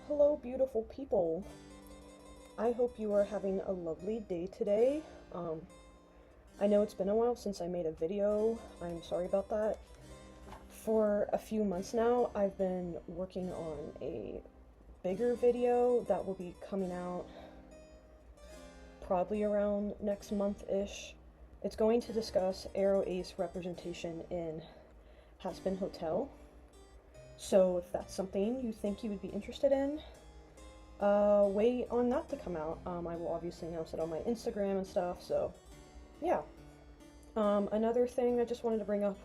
Hello, beautiful people. I hope you are having a lovely day today. I know it's been a while since I made a video. I'm sorry about that. For a few months now, I've been working on a bigger video that will be coming out probably around next month-ish. It's going to discuss Aro Ace representation in Hazbin Hotel. So if that's something you think you would be interested in, wait on that to come out. I will obviously announce it on my Instagram and stuff, so yeah. Another thing I just wanted to bring up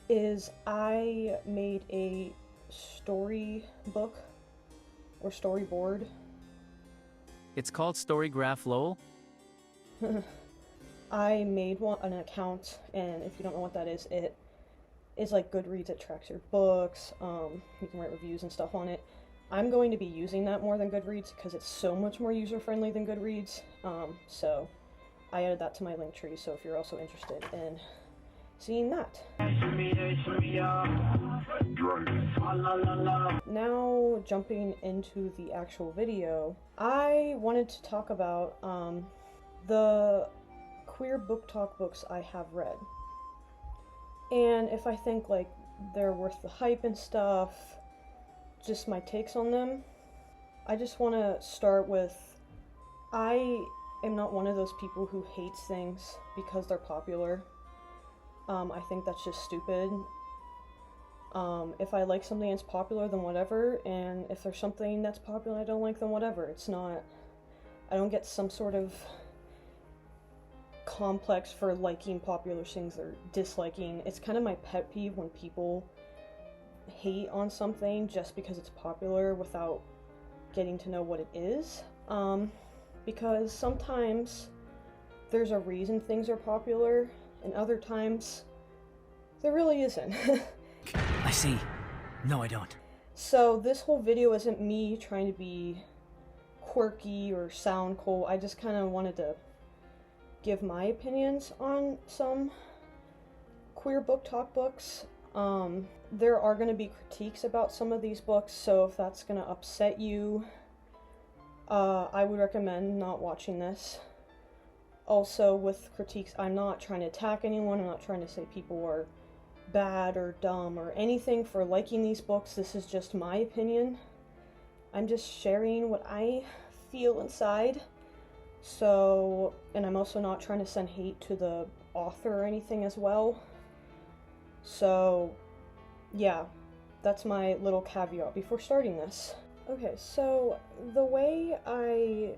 is I made a storybook or storyboard. It's called Storygraph LOL. I made an account, and if you don't know what that is, it is like Goodreads. It tracks your books. You can write reviews and stuff on it. I'm going to be using that more than Goodreads because it's so much more user-friendly than Goodreads. So I added that to my link tree, so if you're also interested in seeing that. Now, jumping into the actual video, I wanted to talk about the queer Booktok books I have read. And if I think like they're worth the hype and stuff, just my takes on them. I just want to start with, I am not one of those people who hates things because they're popular. I think that's just stupid. If I like something that's popular, then whatever, and if there's something that's popular I don't like, then whatever. It's not, I don't get some sort of complex for liking popular things or disliking. It's kind of my pet peeve when people hate on something just because it's popular without getting to know what it is. Because sometimes there's a reason things are popular, and other times there really isn't. I see. No, I don't. So this whole video isn't me trying to be quirky or sound cool. I just kind of wanted to give my opinions on some queer Booktok books. There are going to be critiques about some of these books, so if that's going to upset you, I would recommend not watching this. Also, with critiques, I'm not trying to attack anyone. I'm not trying to say people are bad or dumb or anything for liking these books. This is just my opinion. I'm just sharing what I feel inside. So, and I'm also not trying to send hate to the author or anything as well. So, yeah, that's my little caveat before starting this. Okay, so the way I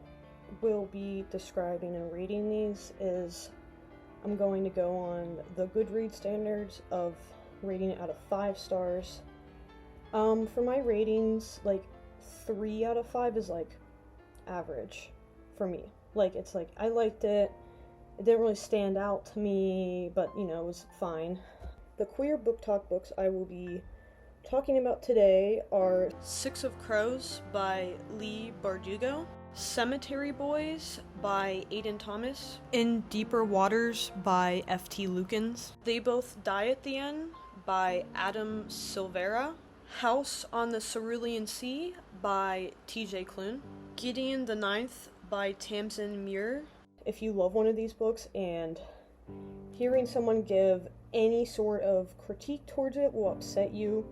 will be describing and rating these is I'm going to go on the Goodreads standards of rating it out of 5 stars. For my ratings, like 3 out of 5 is like average for me. Like, it's like, I liked it, it didn't really stand out to me, but, you know, it was fine. The queer Booktok books I will be talking about today are Six of Crows by Lee Bardugo, Cemetery Boys by Aidan Thomas, In Deeper Waters by F.T. Lukens, They Both Die at the End by Adam Silvera, House on the Cerulean Sea by T.J. Klune, Gideon the Ninth by Tamsin Muir. If you love one of these books and hearing someone give any sort of critique towards it will upset you,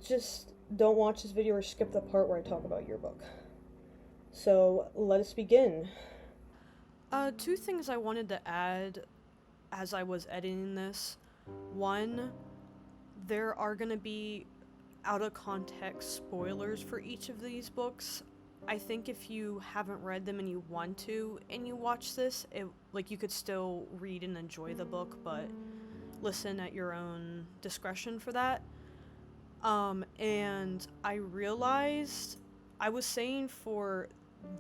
just don't watch this video or skip the part where I talk about your book. So let us begin. 2 things I wanted to add as I was editing this. One, there are going to be out of context spoilers for each of these books. I think if you haven't read them and you want to, and you watch this, you could still read and enjoy the book, but listen at your own discretion for that. And I realized, I was saying for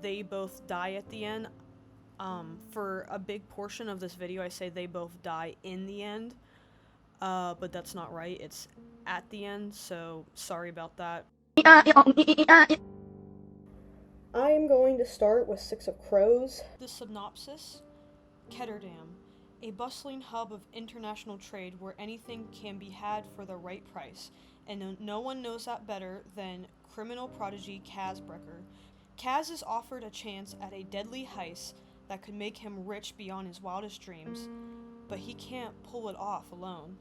They Both Die at the End, for a big portion of this video I say they both die in the end, but that's not right, it's at the end, so sorry about that. I am going to start with Six of Crows. The synopsis: Ketterdam, a bustling hub of international trade where anything can be had for the right price, and no one knows that better than criminal prodigy Kaz Brecker. Kaz is offered a chance at a deadly heist that could make him rich beyond his wildest dreams, but he can't pull it off alone.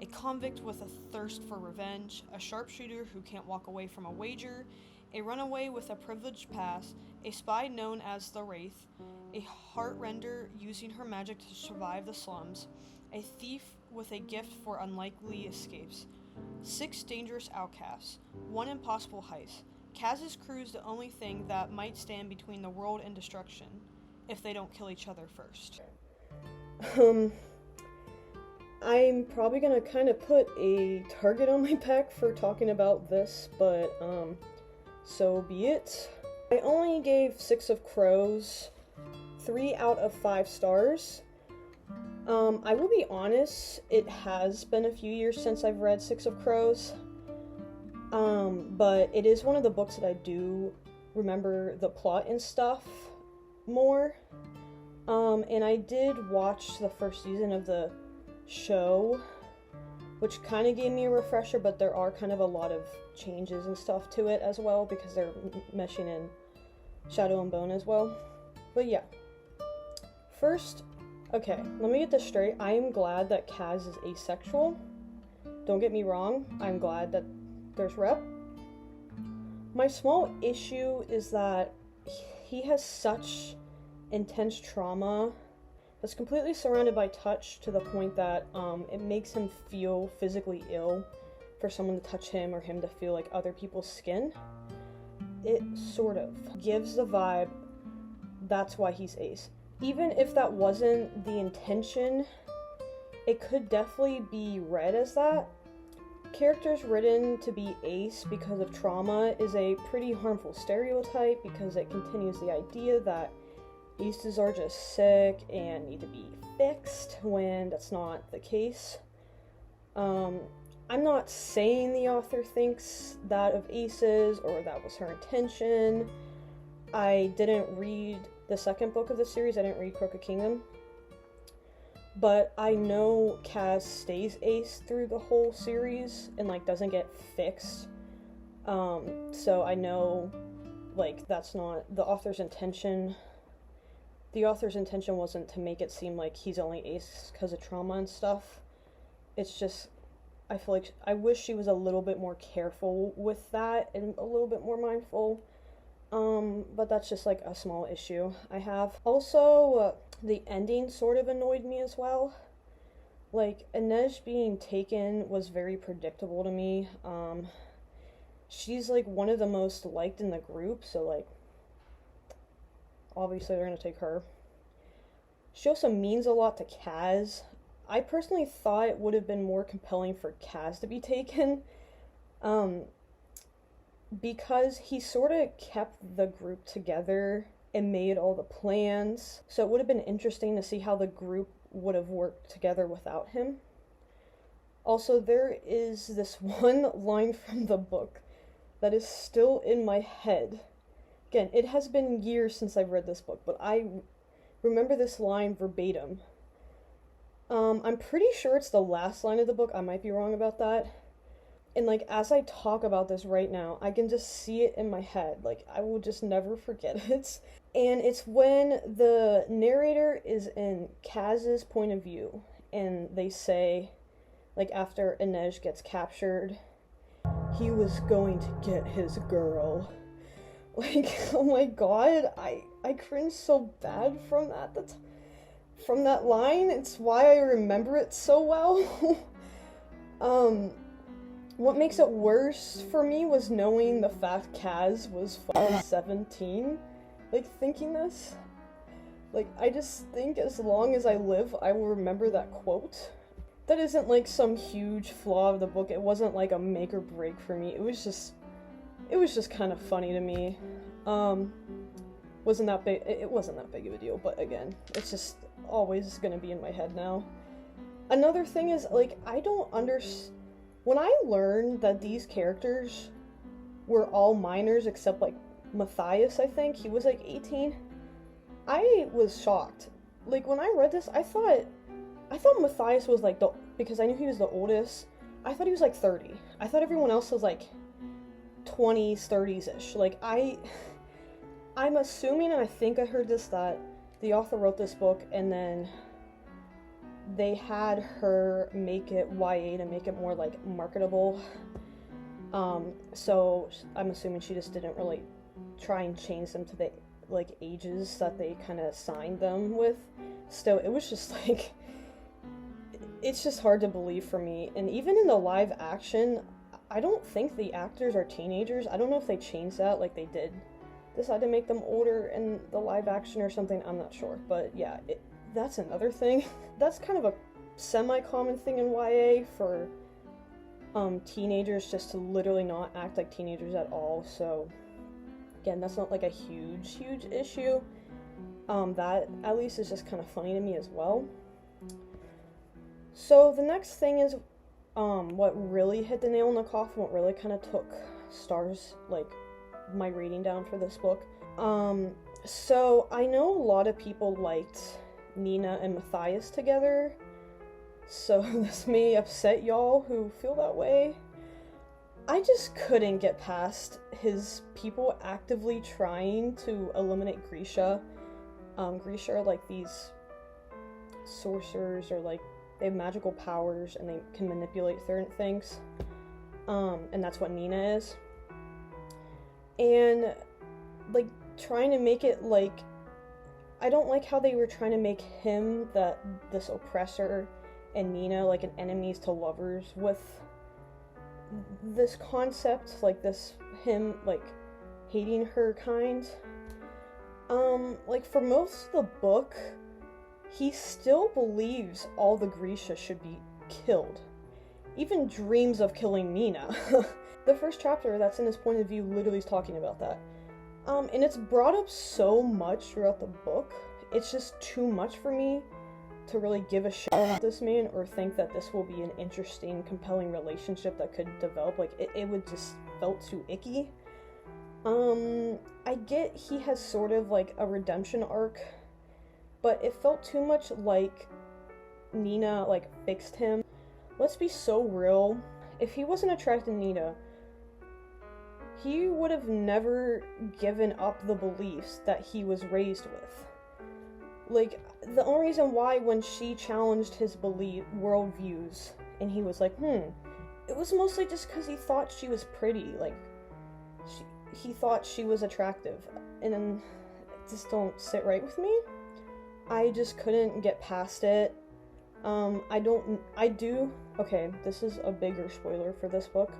A convict with a thirst for revenge, a sharpshooter who can't walk away from a wager, a runaway with a privileged past, a spy known as the Wraith, a heartrender using her magic to survive the slums, a thief with a gift for unlikely escapes, 6 dangerous outcasts, 1 impossible heist. Kaz's crew is the only thing that might stand between the world and destruction, if they don't kill each other first. I'm probably gonna kind of put a target on my back for talking about this, but, so be it. I only gave 6 of Crows 3 out of 5 stars. I will be honest, it has been a few years since I've read 6 of Crows, but it is one of the books that I do remember the plot and stuff more, and I did watch the first season of the show, which kind of gave me a refresher, but there are kind of a lot of changes and stuff to it as well, because they're meshing in Shadow and Bone as well. But yeah, first, okay, let me get this straight. I am glad that Kaz is asexual. Don't get me wrong, I'm glad that there's rep. My small issue is that he has such intense trauma that's completely surrounded by touch, to the point that it makes him feel physically ill for someone to touch him, or him to feel like other people's skin. It sort of gives the vibe that's why he's ace. Even if that wasn't the intention, it could definitely be read as that. Characters written to be ace because of trauma is a pretty harmful stereotype, because it continues the idea that aces are just sick and need to be fixed, when that's not the case. I'm not saying the author thinks that of aces, or that was her intention. I didn't read the second book of the series, I didn't read Crooked Kingdom. But I know Kaz stays ace through the whole series, and, like, doesn't get fixed. So I know, like, that's not the author's intention. The author's intention wasn't to make it seem like he's only ace because of trauma and stuff. It's just, I feel like I wish she was a little bit more careful with that and a little bit more mindful. But that's just like a small issue I have. Also, the ending sort of annoyed me as well. Like, Inej being taken was very predictable to me. She's like one of the most liked in the group, so like, obviously they're gonna take her. She also means a lot to Kaz. I personally thought it would have been more compelling for Kaz to be taken, because he sort of kept the group together and made all the plans. So it would have been interesting to see how the group would have worked together without him. Also, there is this one line from the book that is still in my head. Again, it has been years since I've read this book, but I remember this line verbatim. I'm pretty sure it's the last line of the book. I might be wrong about that. And, like, as I talk about this right now, I can just see it in my head. Like, I will just never forget it. And it's when the narrator is in Kaz's point of view, and they say, like, after Inej gets captured, he was going to get his girl. Like, oh my god, I cringe so bad from from that line. It's why I remember it so well. What makes it worse for me was knowing the fact Kaz was 17, like, thinking this. Like, I just think as long as I live, I will remember that quote. That isn't, like, some huge flaw of the book. It wasn't, like, a make or break for me. It was just kind of funny to me. Wasn't that big, it wasn't that big of a deal, but again, it's just always gonna be in my head now. Another thing is, like, I don't understand. When I learned that these characters were all minors except, like, Matthias, I think, he was, like, 18, I was shocked. Like, when I read this, I thought Matthias was, like, because I knew he was the oldest, I thought he was like 30. I thought everyone else was like 20s, 30s-ish. Like, I'm assuming, and I think I heard this, that the author wrote this book and then they had her make it YA to make it more like marketable. So I'm assuming she just didn't really try and change them to the like ages that they kind of assigned them with. Still, it was just like, it's just hard to believe for me. And even in the live action, I don't think the actors are teenagers. I don't know if they changed that, like they did decide to make them older in the live action or something. I'm not sure, but yeah, that's another thing. That's kind of a semi-common thing in YA for teenagers just to literally not act like teenagers at all. So again, that's not like a huge issue. That at least is just kind of funny to me as well. So the next thing is what really hit the nail in the coffin, what really kind of took stars, like my rating down for this book. So I know a lot of people liked Nina and Matthias together, so this may upset y'all who feel that way. I just couldn't get past his people actively trying to eliminate Grisha. Grisha are like these sorcerers, or like they have magical powers and they can manipulate certain things. And that's what Nina is. And like trying to make it like, I don't like how they were trying to make him this oppressor and Nina like an enemies to lovers with this concept, like this him like hating her kind. Like for most of the book, he still believes all the Grisha should be killed. Even dreams of killing Nina. The first chapter that's in his point of view literally is talking about that. And it's brought up so much throughout the book, it's just too much for me to really give a shit about this man or think that this will be an interesting, compelling relationship that could develop. Like, it would just felt too icky. I get he has sort of like a redemption arc, but it felt too much like Nina like fixed him. Let's be so real. If he wasn't attracted to Nina, he would have never given up the beliefs that he was raised with. Like, the only reason why when she challenged his worldviews, and he was like, it was mostly just because he thought she was pretty, like, he thought she was attractive, and then it just don't sit right with me. I just couldn't get past it. Okay, this is a bigger spoiler for this book,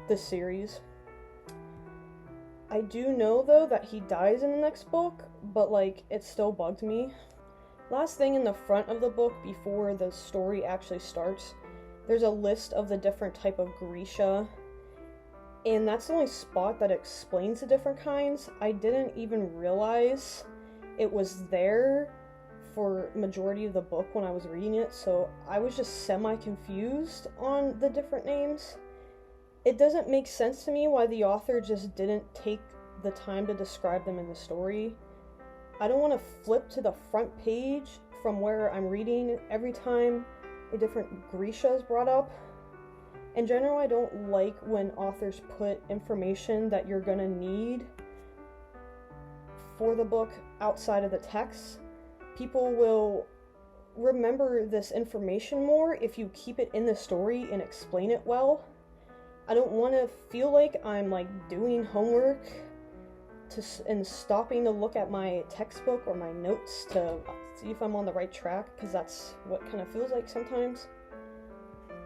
this series. I do know, though, that he dies in the next book, but, like, it still bugged me. Last thing in the front of the book, before the story actually starts, there's a list of the different type of Grisha, and that's the only spot that explains the different kinds. I didn't even realize it was there for majority of the book when I was reading it, so I was just semi-confused on the different names. It doesn't make sense to me why the author just didn't take the time to describe them in the story. I don't want to flip to the front page from where I'm reading every time a different Grisha is brought up. In general, I don't like when authors put information that you're gonna need for the book outside of the text. People will remember this information more if you keep it in the story and explain it well. I don't want to feel like I'm like doing homework and stopping to look at my textbook or my notes to see if I'm on the right track, because that's what kind of feels like sometimes.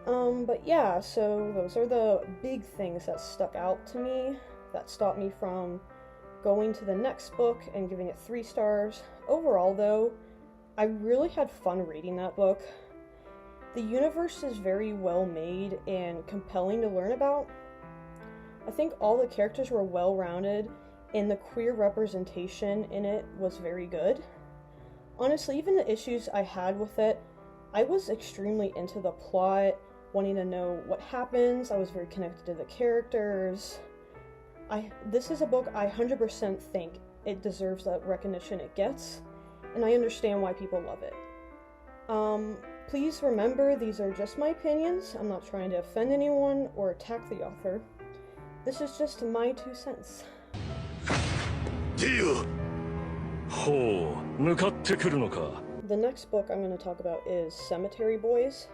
But yeah, so those are the big things that stuck out to me, that stopped me from going to the next book and giving it 3 stars. Overall, though, I really had fun reading that book. The universe is very well made and compelling to learn about. I think all the characters were well-rounded, and the queer representation in it was very good. Honestly, even the issues I had with it, I was extremely into the plot, wanting to know what happens. I was very connected to the characters. This is a book I 100% think it deserves the recognition it gets, and I understand why people love it. Please remember, these are just my opinions. I'm not trying to offend anyone or attack the author. This is just my 2 cents. Deal. ほう、向かってくるのか。 The next book I'm going to talk about is Cemetery Boys.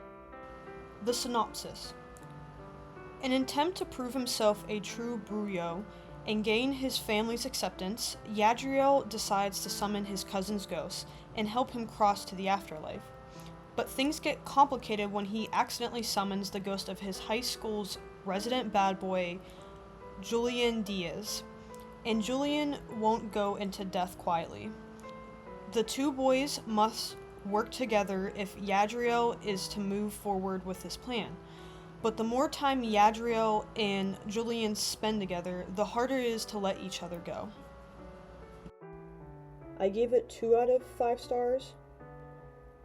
The synopsis. In an attempt to prove himself a true Bruyo and gain his family's acceptance, Yadriel decides to summon his cousin's ghost and help him cross to the afterlife. But things get complicated when he accidentally summons the ghost of his high school's resident bad boy, Julian Diaz, and Julian won't go into death quietly. The 2 boys must work together if Yadriel is to move forward with his plan. But the more time Yadriel and Julian spend together, the harder it is to let each other go. I gave it 2 out of 5 stars.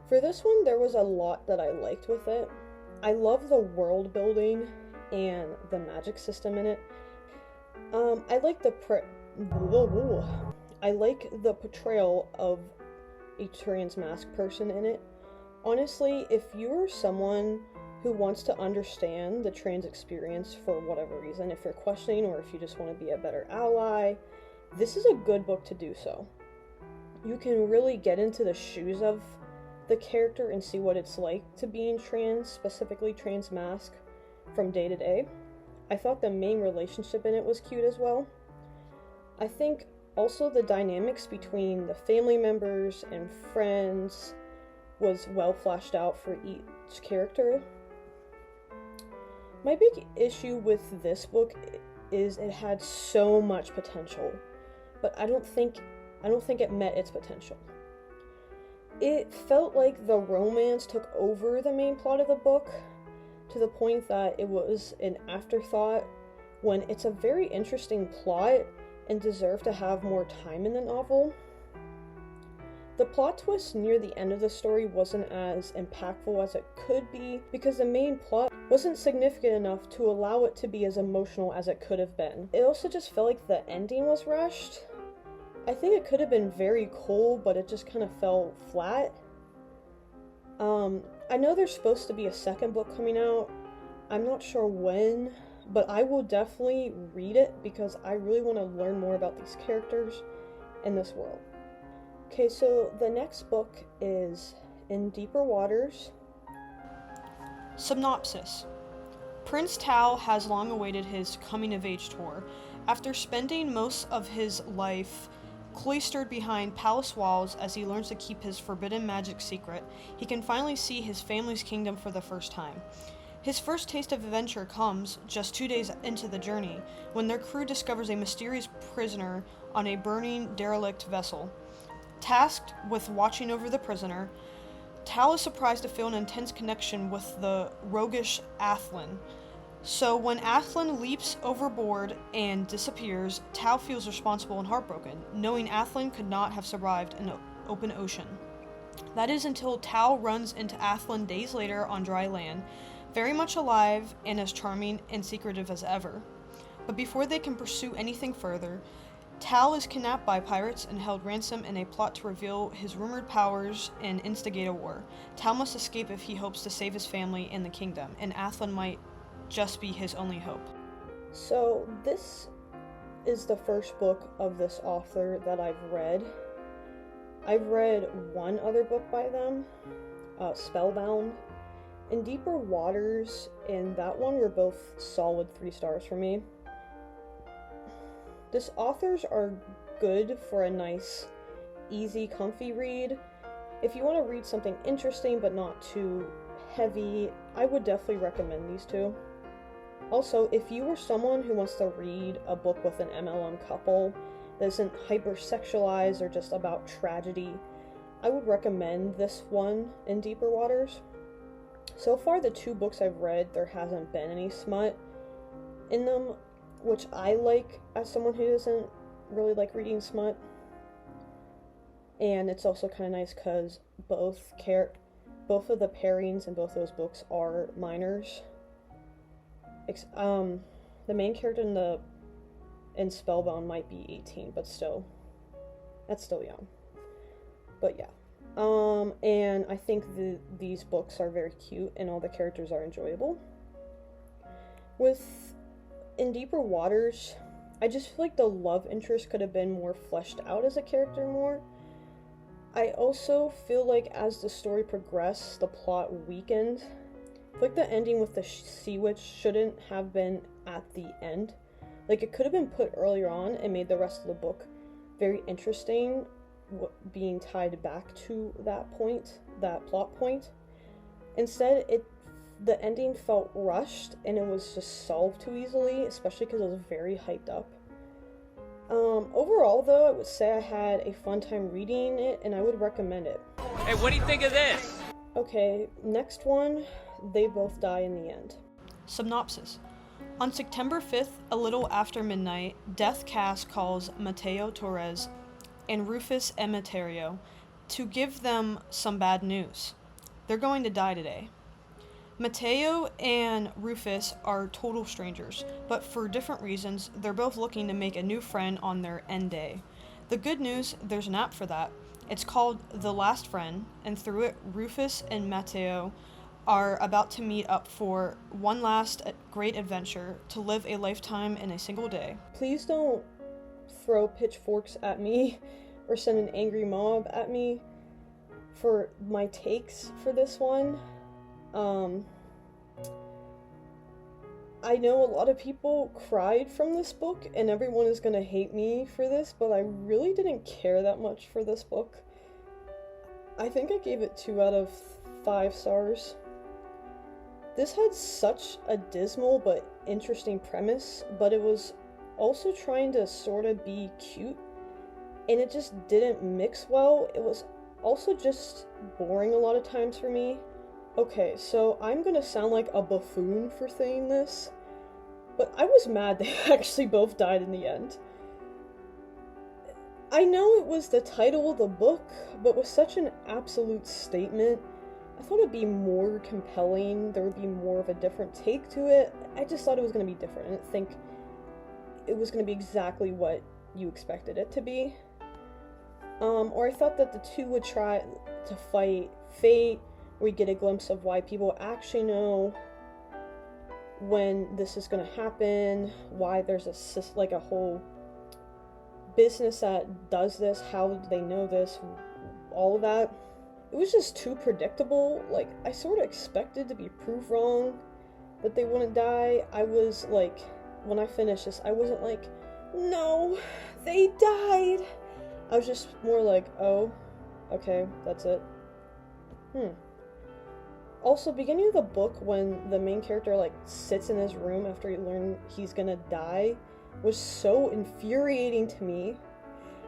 For this one, there was a lot that I liked with it. I love the world building and the magic system in it. I like the portrayal of a trans masked person in it. Honestly, if you're someone who wants to understand the trans experience for whatever reason, if you're questioning or if you just want to be a better ally, this is a good book to do so. You can really get into the shoes of the character and see what it's like to being trans, specifically trans mask, from day to day. I thought the main relationship in it was cute as well. I think also the dynamics between the family members and friends was well fleshed out for each character. My big issue with this book is it had so much potential, but I don't think it met its potential. It felt like the romance took over the main plot of the book to the point that it was an afterthought when it's a very interesting plot and deserved to have more time in the novel. The plot twist near the end of the story wasn't as impactful as it could be because the main plot wasn't significant enough to allow it to be as emotional as it could have been. It also just felt like the ending was rushed. I think it could have been very cool, but it just kind of fell flat. I know there's supposed to be a second book coming out. I'm not sure when, but I will definitely read it because I really want to learn more about these characters and this world. Okay, so the next book is In Deeper Waters. Synopsis. Prince Tao has long awaited his coming-of-age tour. After spending most of his life cloistered behind palace walls as he learns to keep his forbidden magic secret, he can finally see his family's kingdom for the first time. His first taste of adventure comes just 2 days into the journey, when their crew discovers a mysterious prisoner on a burning derelict vessel. Tasked with watching over the prisoner, Tal is surprised to feel an intense connection with the roguish Athlin. So when Athlin leaps overboard and disappears, Tal feels responsible and heartbroken, knowing Athlin could not have survived an open ocean. That is until Tal runs into Athlin days later on dry land, very much alive and as charming and secretive as ever. But before they can pursue anything further, Tal is kidnapped by pirates and held ransom in a plot to reveal his rumored powers and instigate a war. Tal must escape if he hopes to save his family and the kingdom, and Athlin might just be his only hope. So this is the first book of this author that I've read. I've read one other book by them, Spellbound. In Deeper Waters and that one were both solid 3 stars for me. This authors are good for a nice, easy, comfy read. If you want to read something interesting but not too heavy, I would definitely recommend these 2. Also, if you are someone who wants to read a book with an MLM couple that isn't hypersexualized or just about tragedy, I would recommend this one, In Deeper Waters. So far, the 2 books I've read, there hasn't been any smut in them, which I like as someone who doesn't really like reading smut. And it's also kind of nice because both of the pairings in both those books are minors. The main character in Spellbound might be 18, but still, that's still young. But yeah. And I think these books are very cute and all the characters are enjoyable. With In Deeper Waters, I just feel like the love interest could have been more fleshed out as a character more. I also feel like as the story progressed, the plot weakened. I feel like the ending with the Sea Witch shouldn't have been at the end. Like, it could have been put earlier on and made the rest of the book very interesting, being tied back to that point, that plot point. Instead, the ending felt rushed and it was just solved too easily, especially because it was very hyped up. Overall, though, I would say I had a fun time reading it and I would recommend it. Hey, what do you think of this? Okay, next one, They Both Die in the End. Synopsis. On September 5th, a little after midnight, Death Cast calls Mateo Torres and Rufus Emeterio to give them some bad news. They're going to die today. Mateo and Rufus are total strangers, but for different reasons, they're both looking to make a new friend on their end day. The good news, there's an app for that. It's called The Last Friend, and through it, Rufus and Mateo are about to meet up for one last great adventure to live a lifetime in a single day. Please don't throw pitchforks at me or send an angry mob at me for my takes for this one. I know a lot of people cried from this book and everyone is gonna hate me for this, but I really didn't care that much for this book. I think I gave it 2 out of 5 stars. This had such a dismal but interesting premise, but it was also trying to sort of be cute, and it just didn't mix well. It was also just boring a lot of times for me. Okay, so I'm gonna sound like a buffoon for saying this, but I was mad they actually both died in the end. I know it was the title of the book, but with such an absolute statement, I thought it'd be more compelling, there would be more of a different take to it. I just thought it was going to be different. I didn't think it was going to be exactly what you expected it to be. Or I thought that the two would try to fight fate, or we get a glimpse of why people actually know when this is going to happen, why there's a whole business that does this, how do they know this, all of that. It was just too predictable. Like, I sort of expected to be proved wrong that they wouldn't die. I was like, when I finished this, I wasn't like, no, they died. I was just more like, oh, okay, that's it. Also, beginning of the book, when the main character, like, sits in his room after he learned he's gonna die, was so infuriating to me.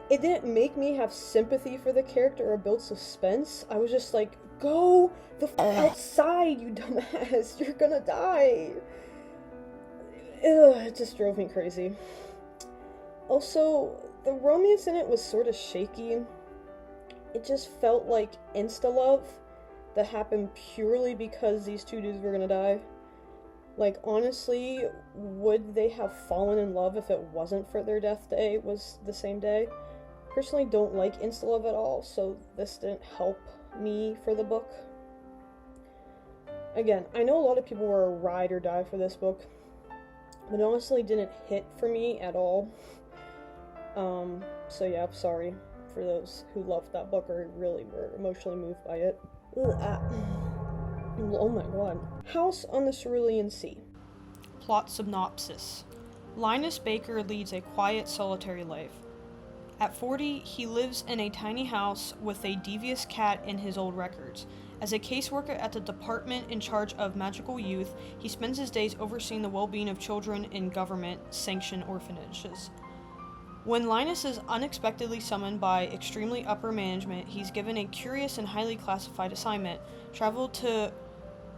It didn't make me have sympathy for the character or build suspense. I was just like, go the outside, you dumbass. You're gonna die. Ugh, it just drove me crazy. Also, the romance in it was sort of shaky. It just felt like insta-love that happened purely because these two dudes were gonna die. Like, honestly, would they have fallen in love if it wasn't for their death day was the same day? Personally, don't like insta-love at all, so this didn't help me for the book. Again, I know a lot of people were a ride or die for this book, but it honestly didn't hit for me at all. So yeah, I'm sorry for those who loved that book or really were emotionally moved by it. Oh my god. House on the Cerulean Sea. Plot synopsis. Linus Baker leads a quiet, solitary life. At 40, he lives in a tiny house with a devious cat in his old records. As a caseworker at the department in charge of magical youth, he spends his days overseeing the well-being of children in government-sanctioned orphanages. When Linus is unexpectedly summoned by extremely upper management, he's given a curious and highly classified assignment: travel to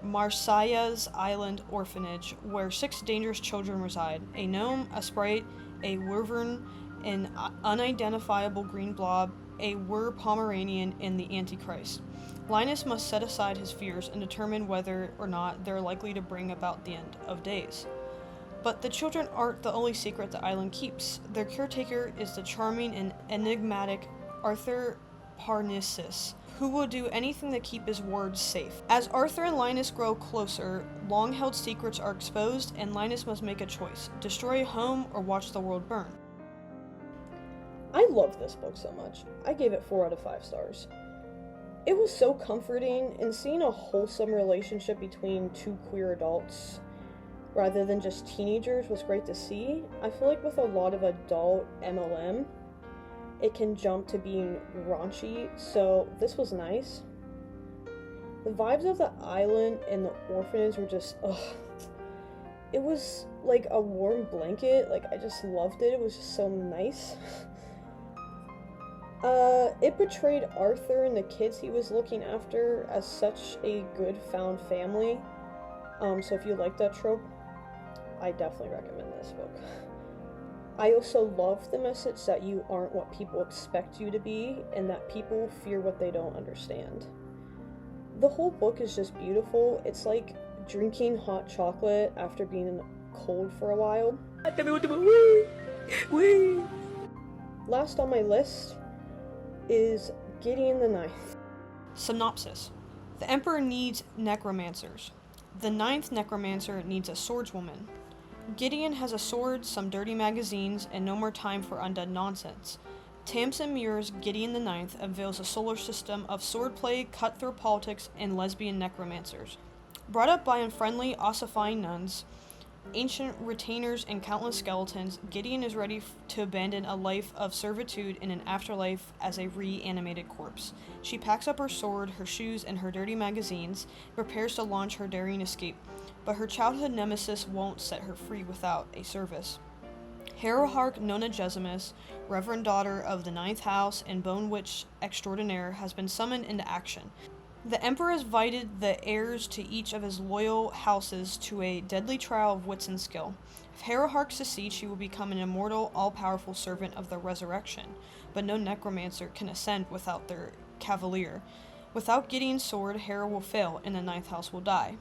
Marsailla's Island Orphanage, where 6 dangerous children reside: a gnome, a sprite, a wyvern, an unidentifiable green blob, a Pomeranian, and the Antichrist. Linus must set aside his fears and determine whether or not they're likely to bring about the end of days. But the children aren't the only secret the island keeps. Their caretaker is the charming and enigmatic Arthur Parnassus, who will do anything to keep his words safe. As Arthur and Linus grow closer, long-held secrets are exposed, and Linus must make a choice: destroy home or watch the world burn. I love this book so much. I gave it 4 out of 5 stars. It was so comforting, and seeing a wholesome relationship between 2 queer adults rather than just teenagers was great to see. I feel like with a lot of adult MLM, it can jump to being raunchy, so this was nice. The vibes of the island and the orphanage were just, ugh. It was like a warm blanket, like I just loved it. It was just so nice. It portrayed Arthur and the kids he was looking after as such a good found family. So if you like that trope, I definitely recommend this book. I also love the message that you aren't what people expect you to be, and that people fear what they don't understand. The whole book is just beautiful. It's like drinking hot chocolate after being in the cold for a while. Last on my list is Gideon the Ninth. Synopsis. The Emperor needs necromancers. The 9th necromancer needs a swordswoman. Gideon has a sword, some dirty magazines, and no more time for undead nonsense. Tamsin Muir's Gideon the Ninth unveils a solar system of swordplay, cutthroat politics, and lesbian necromancers. Brought up by unfriendly, ossifying nuns, ancient retainers, and countless skeletons, Gideon is ready to abandon a life of servitude in an afterlife as a reanimated corpse. She packs up her sword, her shoes, and her dirty magazines, prepares to launch her daring escape, but her childhood nemesis won't set her free without a service. Harrowhark Nona Gesimus, Reverend Daughter of the 9th House and Bone Witch Extraordinaire, has been summoned into action. The Emperor has invited the heirs to each of his loyal houses to a deadly trial of wits and skill. If Harrowhark succeeds, she will become an immortal, all-powerful servant of the resurrection, but no necromancer can ascend without their cavalier. Without Gideon's sword, Harrow will fail, and the 9th house will die.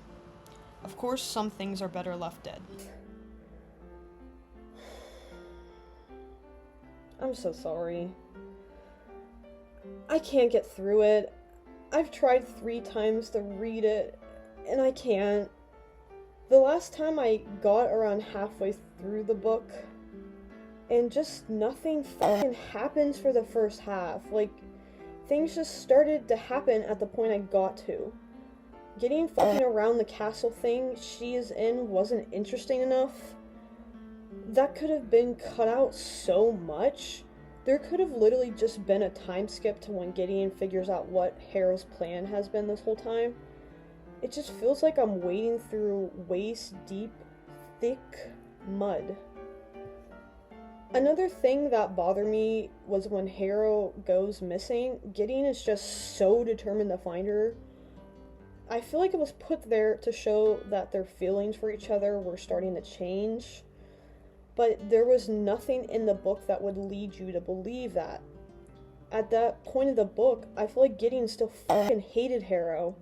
Of course, some things are better left dead. I'm so sorry. I can't get through it. I've tried 3 times to read it, and I can't. The last time I got around halfway through the book, and just nothing fucking happens for the first half. Like, things just started to happen at the point I got to. Getting fucking around the castle thing she is in wasn't interesting enough. That could have been cut out so much. There could have literally just been a time skip to when Gideon figures out what Harrow's plan has been this whole time. It just feels like I'm wading through waist-deep, thick mud. Another thing that bothered me was when Harrow goes missing, Gideon is just so determined to find her. I feel like it was put there to show that their feelings for each other were starting to change. But there was nothing in the book that would lead you to believe that. At that point of the book, I feel like Gideon still fucking hated Harrow.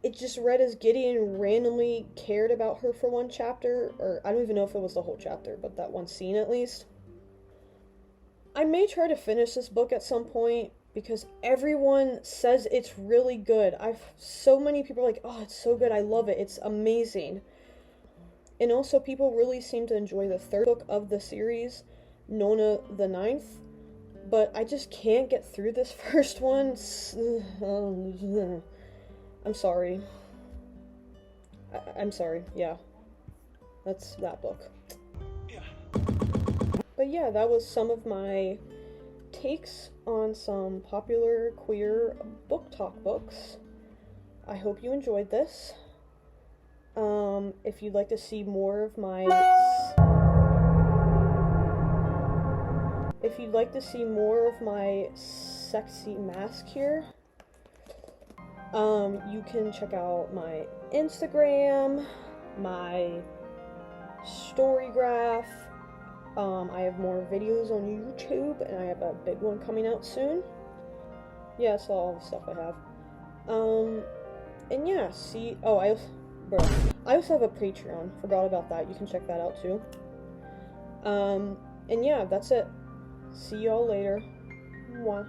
It just read as Gideon randomly cared about her for one chapter, or I don't even know if it was the whole chapter, but that one scene at least. I may try to finish this book at some point, because everyone says it's really good. So many people are like, oh, it's so good, I love it, it's amazing. And also, people really seem to enjoy the 3rd book of the series, Nona the Ninth, but I just can't get through this first one. I'm sorry. I'm sorry, yeah. That's that book. But yeah, that was some of my takes on some popular queer Booktok books. I hope you enjoyed this. If you'd like to see more of my sexy mask here, you can check out my Instagram, my Storygraph. I have more videos on YouTube, and I have a big one coming out soon. Yeah, that's all the stuff I have. And yeah, I also have a Patreon. Forgot about that. You can check that out too. And yeah, that's it. See y'all later. Mwah.